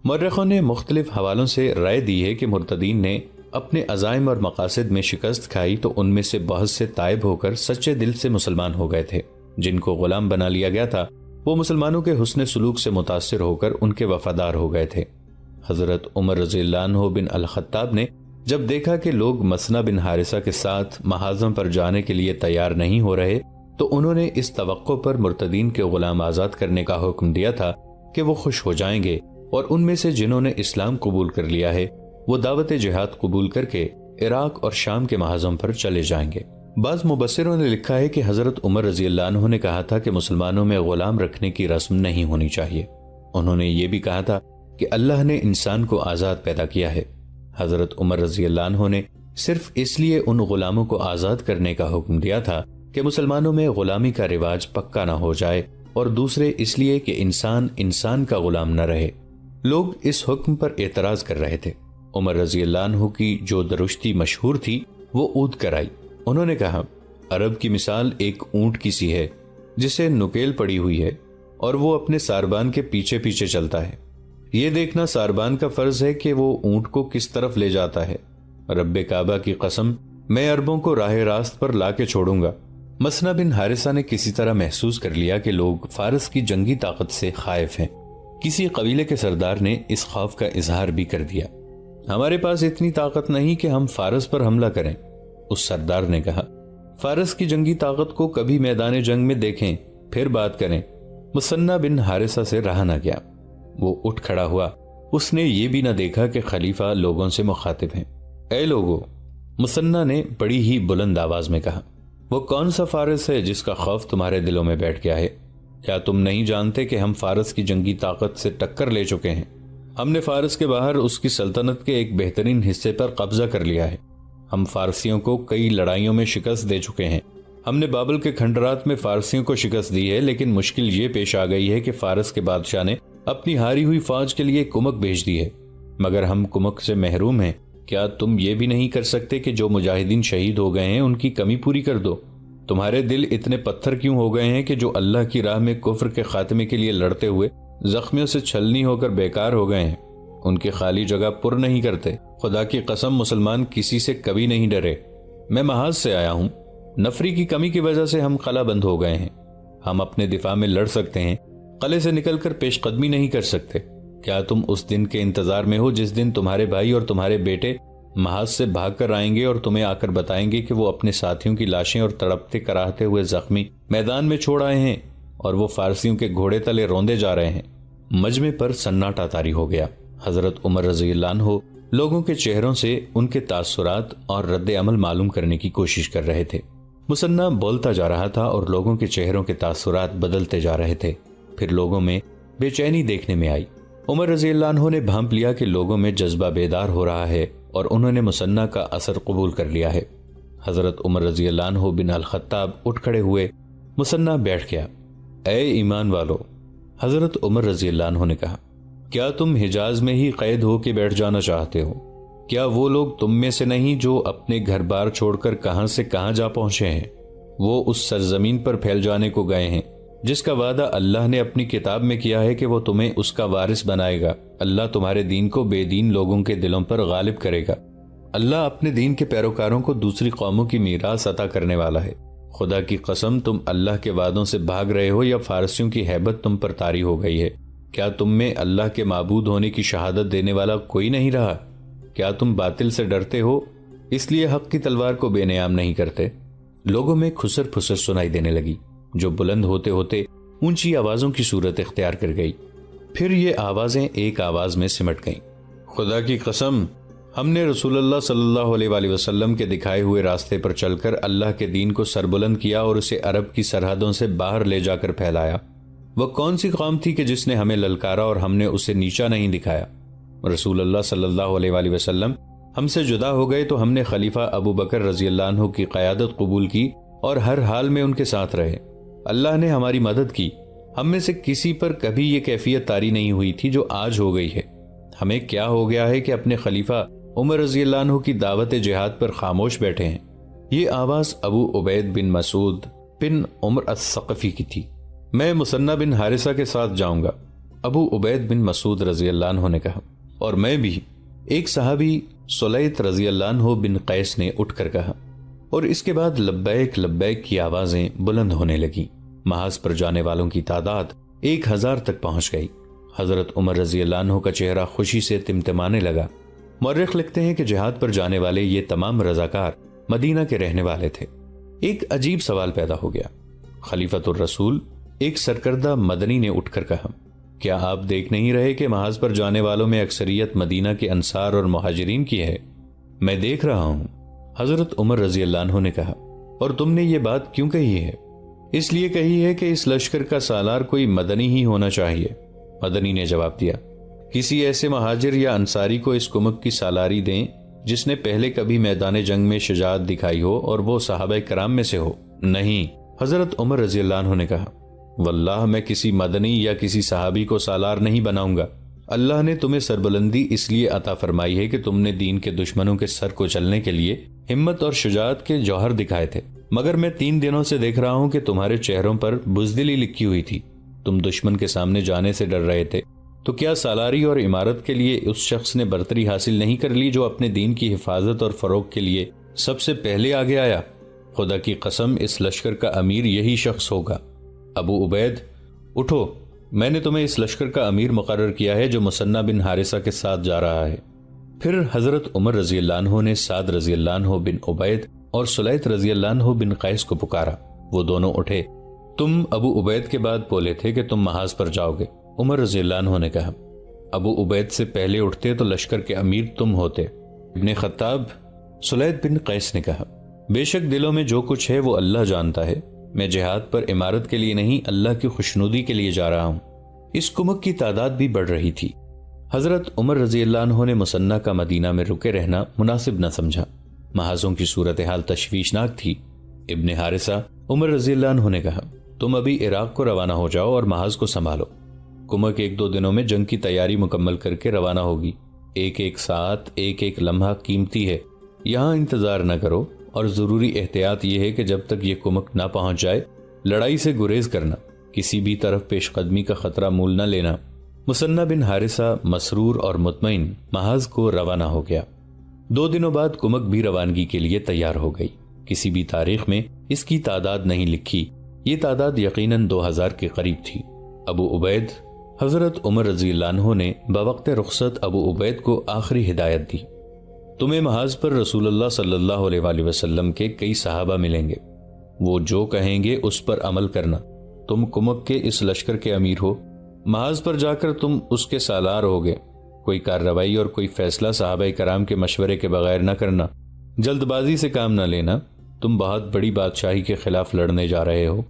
مورخوں نے مختلف حوالوں سے رائے دی ہے کہ مرتدین نے اپنے عزائم اور مقاصد میں شکست کھائی تو ان میں سے بہت سے تائب ہو کر سچے دل سے مسلمان ہو گئے تھے۔ جن کو غلام بنا لیا گیا تھا وہ مسلمانوں کے حسن سلوک سے متاثر ہو کر ان کے وفادار ہو گئے تھے۔ حضرت عمر رضی اللہ عنہ بن الخطاب نے جب دیکھا کہ لوگ مثنہ بن حارثہ کے ساتھ محاذم پر جانے کے لیے تیار نہیں ہو رہے تو انہوں نے اس توقع پر مرتدین کے غلام آزاد کرنے کا حکم دیا تھا کہ وہ خوش ہو جائیں گے، اور ان میں سے جنہوں نے اسلام قبول کر لیا ہے وہ دعوت جہاد قبول کر کے عراق اور شام کے محاذم پر چلے جائیں گے۔ بعض مبصروں نے لکھا ہے کہ حضرت عمر رضی اللہ عنہ نے کہا تھا کہ مسلمانوں میں غلام رکھنے کی رسم نہیں ہونی چاہیے۔ انہوں نے یہ بھی کہا تھا کہ اللہ نے انسان کو آزاد پیدا کیا ہے۔ حضرت عمر رضی اللہ عنہ نے صرف اس لیے ان غلاموں کو آزاد کرنے کا حکم دیا تھا کہ مسلمانوں میں غلامی کا رواج پکا نہ ہو جائے، اور دوسرے اس لیے کہ انسان کا غلام نہ رہے۔ لوگ اس حکم پر اعتراض کر رہے تھے۔ عمر رضی اللہ عنہ کی جو درشتی مشہور تھی وہ اود کر آئی۔ انہوں نے کہا، عرب کی مثال ایک اونٹ کی سی ہے جسے نکیل پڑی ہوئی ہے اور وہ اپنے ساربان کے پیچھے پیچھے چلتا ہے۔ یہ دیکھنا ساربان کا فرض ہے کہ وہ اونٹ کو کس طرف لے جاتا ہے۔ رب کعبہ کی قسم، میں عربوں کو راہ راست پر لا کے چھوڑوں گا۔ مثنہ بن حارثہ نے کسی طرح محسوس کر لیا کہ لوگ فارس کی جنگی طاقت سے خائف ہیں۔ کسی قبیلے کے سردار نے اس خوف کا اظہار بھی کر دیا۔ ہمارے پاس اتنی طاقت نہیں کہ ہم فارس پر حملہ کریں۔ اس سردار نے کہا، فارس کی جنگی طاقت کو کبھی میدان جنگ میں دیکھیں پھر بات کریں۔ مثنہ بن حارثہ سے رہا نہ گیا، وہ اٹھ کھڑا ہوا۔ اس نے یہ بھی نہ دیکھا کہ خلیفہ لوگوں سے مخاطب ہیں۔ اے لوگو، مثنہ نے بڑی ہی بلند آواز میں کہا، وہ کون سا فارس ہے جس کا خوف تمہارے دلوں میں بیٹھ گیا ہے؟ کیا تم نہیں جانتے کہ ہم فارس کی جنگی طاقت سے ٹکر لے چکے ہیں؟ ہم نے فارس کے باہر اس کی سلطنت کے ایک بہترین حصے پر قبضہ کر لیا ہے۔ ہم فارسیوں کو کئی لڑائیوں میں شکست دے چکے ہیں۔ ہم نے بابل کے کھنڈرات میں فارسیوں کو شکست دی ہے، لیکن مشکل یہ پیش آ گئی ہے کہ فارس کے بادشاہ نے اپنی ہاری ہوئی فوج کے لیے کمک بھیج دی ہے، مگر ہم کمک سے محروم ہیں۔ کیا تم یہ بھی نہیں کر سکتے کہ جو مجاہدین شہید ہو گئے ہیں ان کی کمی پوری کر دو؟ تمہارے دل اتنے پتھر کیوں ہو گئے ہیں کہ جو اللہ کی راہ میں کفر کے خاتمے کے لیے لڑتے ہوئے زخمیوں سے چھلنی ہو کر بیکار ہو گئے ہیں؟ ان کی خالی جگہ پر نہیں کرتے۔ خدا کی قسم، مسلمان کسی سے کبھی نہیں ڈرے۔ میں محاذ سے آیا ہوں، نفری کی کمی کی وجہ سے ہم قلعہ بند ہو گئے ہیں۔ ہم اپنے دفاع میں لڑ سکتے ہیں، قلعے سے نکل کر پیش قدمی نہیں کر سکتے۔ کیا تم اس دن کے انتظار میں ہو جس دن تمہارے بھائی اور تمہارے بیٹے محاذ سے بھاگ کر آئیں گے اور تمہیں آ کر بتائیں گے کہ وہ اپنے ساتھیوں کی لاشیں اور تڑپتے کراہتے ہوئے زخمی میدان میں چھوڑ آئے ہیں اور وہ فارسیوں کے گھوڑے تلے روندے جا رہے ہیں؟ مجمع پر سناٹا طاری ہو گیا۔ حضرت عمر رضی اللہ عنہ لوگوں کے چہروں سے ان کے تاثرات اور رد عمل معلوم کرنے کی کوشش کر رہے تھے۔ مثنہ بولتا جا رہا تھا اور لوگوں کے چہروں کے تاثرات بدلتے جا رہے تھے۔ پھر لوگوں میں بے چینی دیکھنے میں آئی۔ عمر رضی اللہ عنہ نے بھانپ لیا کہ لوگوں میں جذبہ بیدار ہو رہا ہے اور انہوں نے مثنہ کا اثر قبول کر لیا ہے۔ حضرت عمر رضی اللہ عنہ بن الخطاب اٹھ کھڑے ہوئے۔ مثنہ بیٹھ گیا۔ اے ایمان والو، حضرت عمر رضی اللہ عنہ نے کہا، کیا تم حجاز میں ہی قید ہو کے بیٹھ جانا چاہتے ہو؟ کیا وہ لوگ تم میں سے نہیں جو اپنے گھر بار چھوڑ کر کہاں سے کہاں جا پہنچے ہیں؟ وہ اس سرزمین پر پھیل جانے کو گئے ہیں جس کا وعدہ اللہ نے اپنی کتاب میں کیا ہے کہ وہ تمہیں اس کا وارث بنائے گا۔ اللہ تمہارے دین کو بے دین لوگوں کے دلوں پر غالب کرے گا۔ اللہ اپنے دین کے پیروکاروں کو دوسری قوموں کی میراث عطا کرنے والا ہے۔ خدا کی قسم، تم اللہ کے وعدوں سے بھاگ رہے ہو یا فارسیوں کی ہیبت تم پر طاری ہو گئی ہے؟ کیا تم میں اللہ کے معبود ہونے کی شہادت دینے والا کوئی نہیں رہا؟ کیا تم باطل سے ڈرتے ہو اس لیے حق کی تلوار کو بے نیام نہیں کرتے؟ لوگوں میں خسر پھسر سنائی دینے لگی جو بلند ہوتے ہوتے اونچی آوازوں کی صورت اختیار کر گئی۔ پھر یہ آوازیں ایک آواز میں سمٹ گئیں۔ خدا کی قسم، ہم نے رسول اللہ صلی اللہ علیہ وآلہ وسلم کے دکھائے ہوئے راستے پر چل کر اللہ کے دین کو سربلند کیا اور اسے عرب کی سرحدوں سے باہر لے جا کر پھیلایا۔ وہ کون سی قوم تھی کہ جس نے ہمیں للکارا اور ہم نے اسے نیچا نہیں دکھایا؟ رسول اللہ صلی اللہ علیہ وآلہ وسلم ہم سے جدا ہو گئے تو ہم نے خلیفہ ابو بکر رضی اللہ عنہ کی قیادت قبول کی اور ہر حال میں ان کے ساتھ رہے۔ اللہ نے ہماری مدد کی۔ ہم میں سے کسی پر کبھی یہ کیفیت طاری نہیں ہوئی تھی جو آج ہو گئی ہے۔ ہمیں کیا ہو گیا ہے کہ اپنے خلیفہ عمر رضی اللہ عنہ کی دعوت جہاد پر خاموش بیٹھے ہیں؟ یہ آواز ابو عبید بن مسعود بن عمر الثقفی کی تھی۔ میں مثنہ بن حارثہ کے ساتھ جاؤں گا۔ ابو عبید بن مسعود رضی اللہ عنہ نے کہا، اور میں بھی۔ ایک صحابی سلیت رضی اللہ عنہ بن قیس نے اٹھ کر کہا، اور اس کے بعد لبیک لبیک کی آوازیں بلند ہونے لگیں۔ محاذ پر جانے والوں کی تعداد 1000 تک پہنچ گئی۔ حضرت عمر رضی اللہ عنہ کا چہرہ خوشی سے تمتمانے لگا۔ مورخ لکھتے ہیں کہ جہاد پر جانے والے یہ تمام رضاکار مدینہ کے رہنے والے تھے۔ ایک عجیب سوال پیدا ہو گیا۔ خلیفۃ الرسول ایک سرکردہ مدنی نے اٹھ کر کہا، کیا آپ دیکھ نہیں رہے کہ محاذ پر جانے والوں میں اکثریت مدینہ کے انصار اور مہاجرین کی ہے؟ میں دیکھ رہا ہوں۔ حضرت عمر رضی اللہ عنہ نے کہا، اور تم نے یہ بات کیوں کہی ہے؟ اس لیے کہی ہے کہ اس لشکر کا سالار کوئی مدنی ہی ہونا چاہیے۔ مدنی نے جواب دیا، کسی ایسے مہاجر یا انصاری کو اس کمک کی سالاری دیں جس نے پہلے کبھی میدان جنگ میں شجاعت دکھائی ہو اور وہ صحابہ کرام میں سے ہو۔ نہیں، حضرت عمر رضی اللہ عنہ نے کہا، واللہ میں کسی مدنی یا کسی صحابی کو سالار نہیں بناؤں گا۔ اللہ نے تمہیں سربلندی اس لیے عطا فرمائی ہے کہ تم نے دین کے دشمنوں کے سر کو چلنے کے لیے ہمت اور شجاعت کے جوہر دکھائے تھے، مگر میں 3 دنوں سے دیکھ رہا ہوں کہ تمہارے چہروں پر بزدلی لکھی ہوئی تھی۔ تم دشمن کے سامنے جانے سے ڈر رہے تھے، تو کیا سالاری اور امارت کے لیے اس شخص نے برتری حاصل نہیں کر لی جو اپنے دین کی حفاظت اور فروغ کے لیے سب سے پہلے آگے آیا؟ خدا کی قسم اس لشکر کا امیر یہی شخص ہوگا۔ ابو عبید، اٹھو، میں نے تمہیں اس لشکر کا امیر مقرر کیا ہے جو مثنہ بن حارثہ کے ساتھ جا رہا ہے۔ پھر حضرت عمر رضی اللہ عنہ نے سعد رضی اللہ عنہ بن عبید اور سلیت رضی اللہ عنہ بن قیس کو پکارا۔ وہ دونوں اٹھے۔ تم ابو عبید کے بعد بولے تھے کہ تم محاذ پر جاؤ گے، عمر رضی اللہ عنہ نے کہا۔ ابو عبید سے پہلے اٹھتے تو لشکر کے امیر تم ہوتے۔ ابن خطاب، سلیت بن قیس نے کہا، بے شک دلوں میں جو کچھ ہے وہ اللہ جانتا ہے۔ میں جہاد پر امارت کے لیے نہیں، اللہ کی خوشنودی کے لیے جا رہا ہوں۔ اس کمک کی تعداد بھی بڑھ رہی تھی۔ حضرت عمر رضی اللہ عنہ نے مثنہ کا مدینہ میں رکے رہنا مناسب نہ سمجھا۔ محاذوں کی صورتحال تشویشناک تھی۔ ابن حارثہ، عمر رضی اللہ عنہ نے کہا، تم ابھی عراق کو روانہ ہو جاؤ اور محاذ کو سنبھالو۔ کمک 1-2 دنوں میں جنگ کی تیاری مکمل کر کے روانہ ہوگی۔ ایک ساعت، ایک لمحہ قیمتی ہے۔ یہاں انتظار نہ کرو، اور ضروری احتیاط یہ ہے کہ جب تک یہ کمک نہ پہنچ جائے لڑائی سے گریز کرنا، کسی بھی طرف پیش قدمی کا خطرہ مول نہ لینا۔ مثنہ بن حارثہ مسرور اور مطمئن محاذ کو روانہ ہو گیا۔ 2 دنوں بعد کمک بھی روانگی کے لیے تیار ہو گئی۔ کسی بھی تاریخ میں اس کی تعداد نہیں لکھی، یہ تعداد یقیناً 2000 کے قریب تھی۔ ابو عبید، حضرت عمر رضی اللہ عنہ نے بوقت رخصت ابو عبید کو آخری ہدایت دی، تمہیں محاذ پر رسول اللہ صلی اللہ علیہ وآلہ وسلم کے کئی صحابہ ملیں گے، وہ جو کہیں گے اس پر عمل کرنا۔ تم کمک کے اس لشکر کے امیر ہو، محاذ پر جا کر تم اس کے سالار ہوگے۔ کوئی کارروائی اور کوئی فیصلہ صحابہ کرام کے مشورے کے بغیر نہ کرنا، جلد بازی سے کام نہ لینا۔ تم بہت بڑی بادشاہی کے خلاف لڑنے جا رہے ہو۔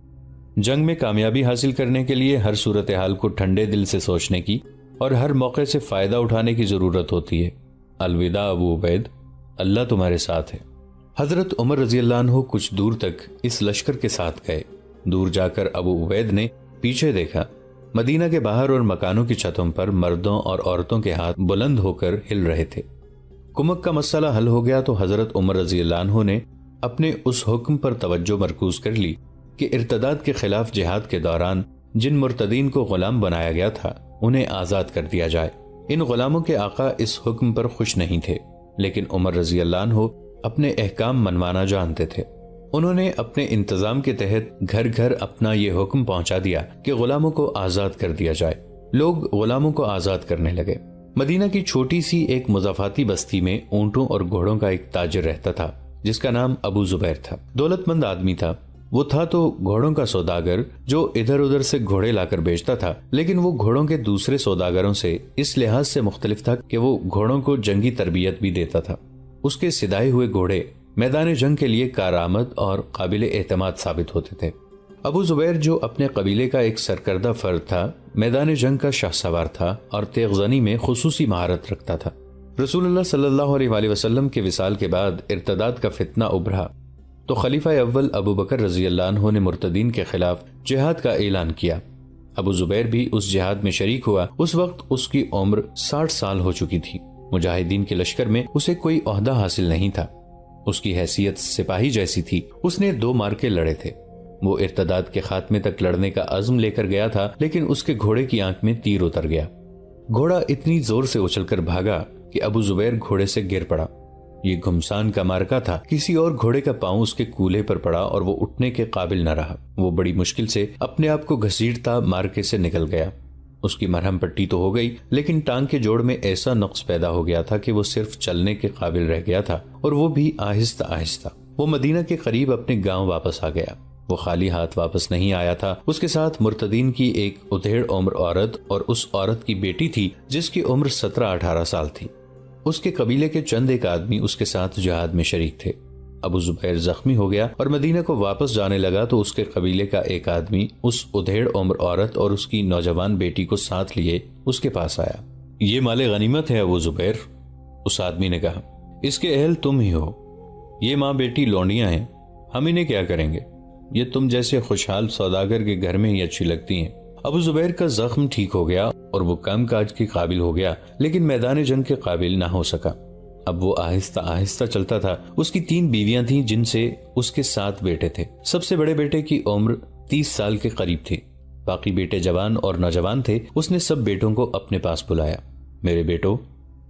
جنگ میں کامیابی حاصل کرنے کے لیے ہر صورتحال کو ٹھنڈے دل سے سوچنے کی اور ہر موقع سے فائدہ اٹھانے کی ضرورت ہوتی ہے۔ الوداع ابو عبید، اللہ تمہارے ساتھ ہے۔ حضرت عمر رضی اللہ عنہ کچھ دور تک اس لشکر کے ساتھ گئے۔ دور جا کر ابو عبید نے پیچھے دیکھا، مدینہ کے باہر اور مکانوں کی چھتوں پر مردوں اور عورتوں کے ہاتھ بلند ہو کر ہل رہے تھے۔ کمک کا مسئلہ حل ہو گیا تو حضرت عمر رضی اللہ عنہ نے اپنے اس حکم پر توجہ مرکوز کر لی کہ ارتداد کے خلاف جہاد کے دوران جن مرتدین کو غلام بنایا گیا تھا انہیں آزاد کر دیا جائے۔ ان غلاموں کے آقا اس حکم پر خوش نہیں تھے، لیکن عمر رضی اللہ عنہ اپنے احکام منوانا جانتے تھے۔ انہوں نے اپنے انتظام کے تحت گھر گھر اپنا یہ حکم پہنچا دیا کہ غلاموں کو آزاد کر دیا جائے۔ لوگ غلاموں کو آزاد کرنے لگے۔ مدینہ کی چھوٹی سی ایک مضافاتی بستی میں اونٹوں اور گھوڑوں کا ایک تاجر رہتا تھا جس کا نام ابو زبیر تھا۔ دولت مند آدمی تھا۔ وہ تھا تو گھوڑوں کا سوداگر جو ادھر ادھر سے گھوڑے لا کر بیچتا تھا، لیکن وہ گھوڑوں کے دوسرے سوداگروں سے اس لحاظ سے مختلف تھا کہ وہ گھوڑوں کو جنگی تربیت بھی دیتا تھا۔ اس کے سدائے ہوئے گھوڑے میدان جنگ کے لیے کارآمد اور قابل اعتماد ثابت ہوتے تھے۔ ابو زبیر جو اپنے قبیلے کا ایک سرکردہ فرد تھا، میدان جنگ کا شاہ سوار تھا اور تیغ زنی میں خصوصی مہارت رکھتا تھا۔ رسول اللہ صلی اللہ علیہ وآلہ وسلم کے وصال کے بعد ارتداد کا فتنہ ابھرا تو خلیفہ اول ابو بکر رضی اللہ عنہ نے مرتدین کے خلاف جہاد کا اعلان کیا۔ ابو زبیر بھی اس جہاد میں شریک ہوا۔ اس وقت اس کی عمر 60 سال ہو چکی تھی۔ مجاہدین کے لشکر میں اسے کوئی عہدہ حاصل نہیں تھا۔ اس کی حیثیت سپاہی جیسی تھی۔ اس نے 2 مارکے لڑے تھے۔ وہ ارتداد کے خاتمے تک لڑنے کا عزم لے کر گیا تھا، لیکن اس کے گھوڑے کی آنکھ میں تیر اتر گیا۔ گھوڑا اتنی زور سے اچھل کر بھاگا کہ ابو زبیر گھوڑے سے گر پڑا۔ یہ گھمسان کا مارکا تھا، کسی اور گھوڑے کا پاؤں اس کے کولہے پر پڑا اور وہ اٹھنے کے قابل نہ رہا۔ وہ بڑی مشکل سے اپنے آپ کو گھسیٹتا مارکے سے نکل گیا۔ اس کی مرہم پٹی تو ہو گئی، لیکن ٹانگ کے جوڑ میں ایسا نقص پیدا ہو گیا تھا کہ وہ صرف چلنے کے قابل رہ گیا تھا، اور وہ بھی آہستہ آہستہ۔ وہ مدینہ کے قریب اپنے گاؤں واپس آ گیا۔ وہ خالی ہاتھ واپس نہیں آیا تھا، اس کے ساتھ مرتدین کی ایک ادھیڑ عمر عورت اور اس عورت کی بیٹی تھی جس کی عمر 17-18 سال تھی۔ اس کے قبیلے کے چند ایک آدمی اس کے ساتھ جہاد میں شریک تھے۔ ابو زبیر زخمی ہو گیا اور مدینہ کو واپس جانے لگا تو اس کے قبیلے کا ایک آدمی اس ادھیڑ عمر عورت اور اس کی نوجوان بیٹی کو ساتھ لیے اس کے پاس آیا۔ یہ مال غنیمت ہے ابو زبیر، اس آدمی نے کہا، اس کے اہل تم ہی ہو۔ یہ ماں بیٹی لونڈیاں ہیں، ہم انہیں کیا کریں گے؟ یہ تم جیسے خوشحال سوداگر کے گھر میں ہی اچھی لگتی ہیں۔ ابو زبیر کا زخم ٹھیک ہو گیا اور وہ کام کاج کے قابل ہو گیا، لیکن میدان جنگ کے قابل نہ ہو سکا۔ اب وہ آہستہ آہستہ چلتا تھا۔ اس کی 3 بیویاں تھیں جن سے اس کے 7 بیٹے تھے۔ سب سے بڑے بیٹے کی عمر 30 سال کے قریب تھی، باقی بیٹے جوان اور نوجوان تھے۔ اس نے سب بیٹوں کو اپنے پاس بلایا۔ میرے بیٹو،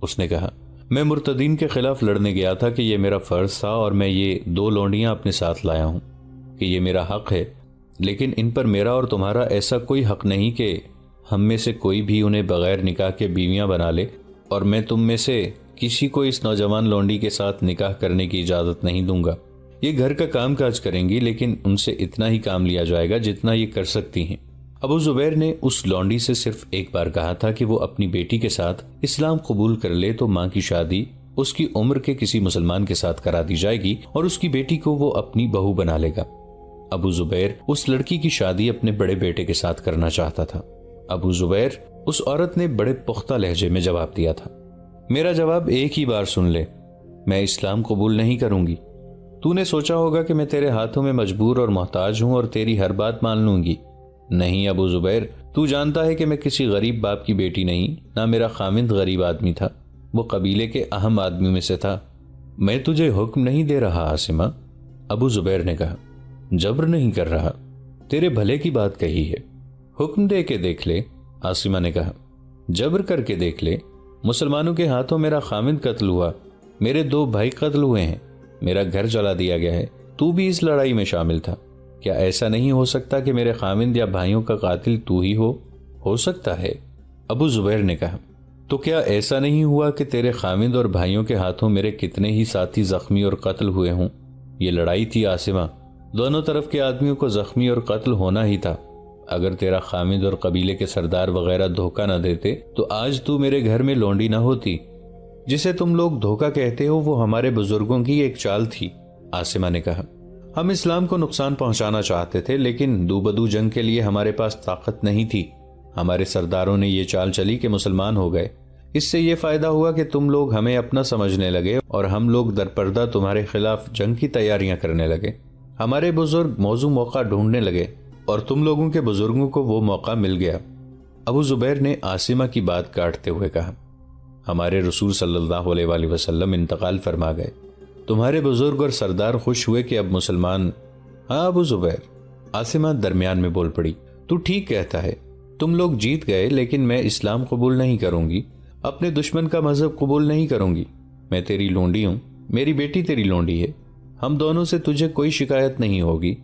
اس نے کہا، میں مرتدین کے خلاف لڑنے گیا تھا کہ یہ میرا فرض تھا، اور میں یہ 2 لونڈیاں اپنے ساتھ لایا ہوں کہ یہ میرا حق ہے، لیکن ان پر میرا اور تمہارا ایسا کوئی حق نہیں کہ ہم میں سے کوئی بھی انہیں بغیر نکاح کے بیویاں بنا لے، اور میں تم میں سے کسی کو اس نوجوان لونڈی کے ساتھ نکاح کرنے کی اجازت نہیں دوں گا۔ یہ گھر کا کام کاج کریں گی، لیکن ان سے اتنا ہی کام لیا جائے گا جتنا یہ کر سکتی ہیں۔ ابو زبیر نے اس لونڈی سے صرف ایک بار کہا تھا کہ وہ اپنی بیٹی کے ساتھ اسلام قبول کر لے تو ماں کی شادی اس کی عمر کے کسی مسلمان کے ساتھ کرا دی جائے گی، اور اس کی بیٹی کو وہ اپنی بہو بنا لے گا۔ ابو زبیر اس لڑکی کی شادی اپنے بڑے بیٹے کے ساتھ کرنا چاہتا تھا۔ ابو زبیر، اس عورت نے بڑے پختہ لہجے میں جواب دیا تھا، میرا جواب ایک ہی بار سن لے، میں اسلام قبول نہیں کروں گی۔ تو نے سوچا ہوگا کہ میں تیرے ہاتھوں میں مجبور اور محتاج ہوں اور تیری ہر بات مان لوں گی۔ نہیں ابو زبیر، تو جانتا ہے کہ میں کسی غریب باپ کی بیٹی نہیں، نہ میرا خاوند غریب آدمی تھا، وہ قبیلے کے اہم آدمیوں میں سے تھا۔ میں تجھے حکم نہیں دے رہا عاصمہ، ابو زبیر نے کہا، جبر نہیں کر رہا، تیرے بھلے کی بات کہی ہے۔ حکم دے کے دیکھ لے، عاصمہ نے کہا، جبر کر کے دیکھ لے۔ مسلمانوں کے ہاتھوں میرا خاوند قتل ہوا، میرے 2 بھائی قتل ہوئے ہیں، میرا گھر جلا دیا گیا ہے، تو بھی اس لڑائی میں شامل تھا۔ کیا ایسا نہیں ہو سکتا کہ میرے خاوند یا بھائیوں کا قاتل تو ہی ہو سکتا ہے؟ ابو زبیر نے کہا، تو کیا ایسا نہیں ہوا کہ تیرے خاوند اور بھائیوں کے ہاتھوں میرے کتنے ہی ساتھی زخمی اور قتل ہوئے ہوں؟ یہ لڑائی تھی عاصمہ، دونوں طرف کے آدمیوں کو زخمی اور قتل ہونا ہی تھا۔ اگر تیرا خاوند اور قبیلے کے سردار وغیرہ دھوکہ نہ دیتے تو آج تو میرے گھر میں لونڈی نہ ہوتی۔ جسے تم لوگ دھوکہ کہتے ہو وہ ہمارے بزرگوں کی ایک چال تھی، عاصمہ نے کہا۔ ہم اسلام کو نقصان پہنچانا چاہتے تھے، لیکن دو بدو جنگ کے لیے ہمارے پاس طاقت نہیں تھی۔ ہمارے سرداروں نے یہ چال چلی کہ مسلمان ہو گئے۔ اس سے یہ فائدہ ہوا کہ تم لوگ ہمیں اپنا سمجھنے لگے اور ہم لوگ درپردہ تمہارے خلاف جنگ کی تیاریاں کرنے لگے۔ ہمارے بزرگ موزوں موقع ڈھونڈنے لگے اور تم لوگوں کے بزرگوں کو وہ موقع مل گیا۔ ابو زبیر نے عاصمہ کی بات کاٹتے ہوئے کہا، ہمارے رسول صلی اللہ علیہ وآلہ وسلم انتقال فرما گئے، تمہارے بزرگ اور سردار خوش ہوئے کہ اب مسلمان۔ ہاں ابو زبیر، عاصمہ درمیان میں بول پڑی، تو ٹھیک کہتا ہے، تم لوگ جیت گئے، لیکن میں اسلام قبول نہیں کروں گی، اپنے دشمن کا مذہب قبول نہیں کروں گی۔ میں تیری لونڈی ہوں، میری بیٹی تیری لونڈی ہے، ہم دونوں سے تجھے کوئی شکایت نہیں ہوگی،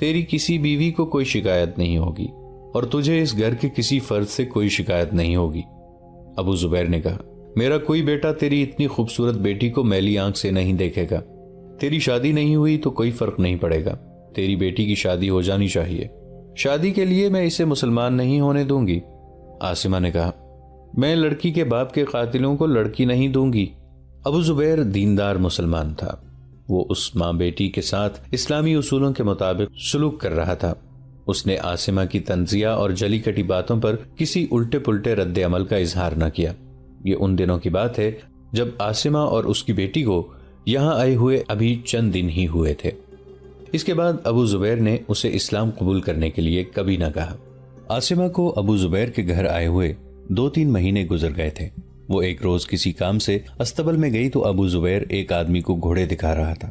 تیری کسی بیوی کو کوئی شکایت نہیں ہوگی، اور تجھے اس گھر کے کسی فرد سے کوئی شکایت نہیں ہوگی۔ ابو زبیر نے کہا، میرا کوئی بیٹا تیری اتنی خوبصورت بیٹی کو میلی آنکھ سے نہیں دیکھے گا۔ تیری شادی نہیں ہوئی تو کوئی فرق نہیں پڑے گا، تیری بیٹی کی شادی ہو جانی چاہیے۔ شادی کے لیے میں اسے مسلمان نہیں ہونے دوں گی۔ عاصمہ نے کہا، میں لڑکی کے باپ کے قاتلوں کو لڑکی نہیں دوں گی۔ ابو زبیر دیندار مسلمان تھا، وہ اس ماں بیٹی کے ساتھ اسلامی اصولوں کے مطابق سلوک کر رہا تھا۔ اس نے عاصمہ کی تنزیہ اور جلی کٹی باتوں پر کسی الٹے پلٹے رد عمل کا اظہار نہ کیا۔ یہ ان دنوں کی بات ہے جب عاصمہ اور اس کی بیٹی کو یہاں آئے ہوئے ابھی چند دن ہی ہوئے تھے۔ اس کے بعد ابو زبیر نے اسے اسلام قبول کرنے کے لیے کبھی نہ کہا۔ عاصمہ کو ابو زبیر کے گھر آئے ہوئے 2-3 مہینے گزر گئے تھے۔ وہ ایک روز کسی کام سے استبل میں گئی تو ابو زبیر ایک آدمی کو گھوڑے دکھا رہا تھا۔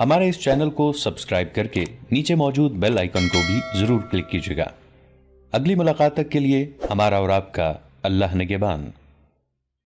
ہمارے اس چینل کو سبسکرائب کر کے نیچے موجود بیل آئیکن کو بھی ضرور کلک کیجیے گا۔ اگلی ملاقات تک کے لیے ہمارا اور آپ کا اللہ نگہبان۔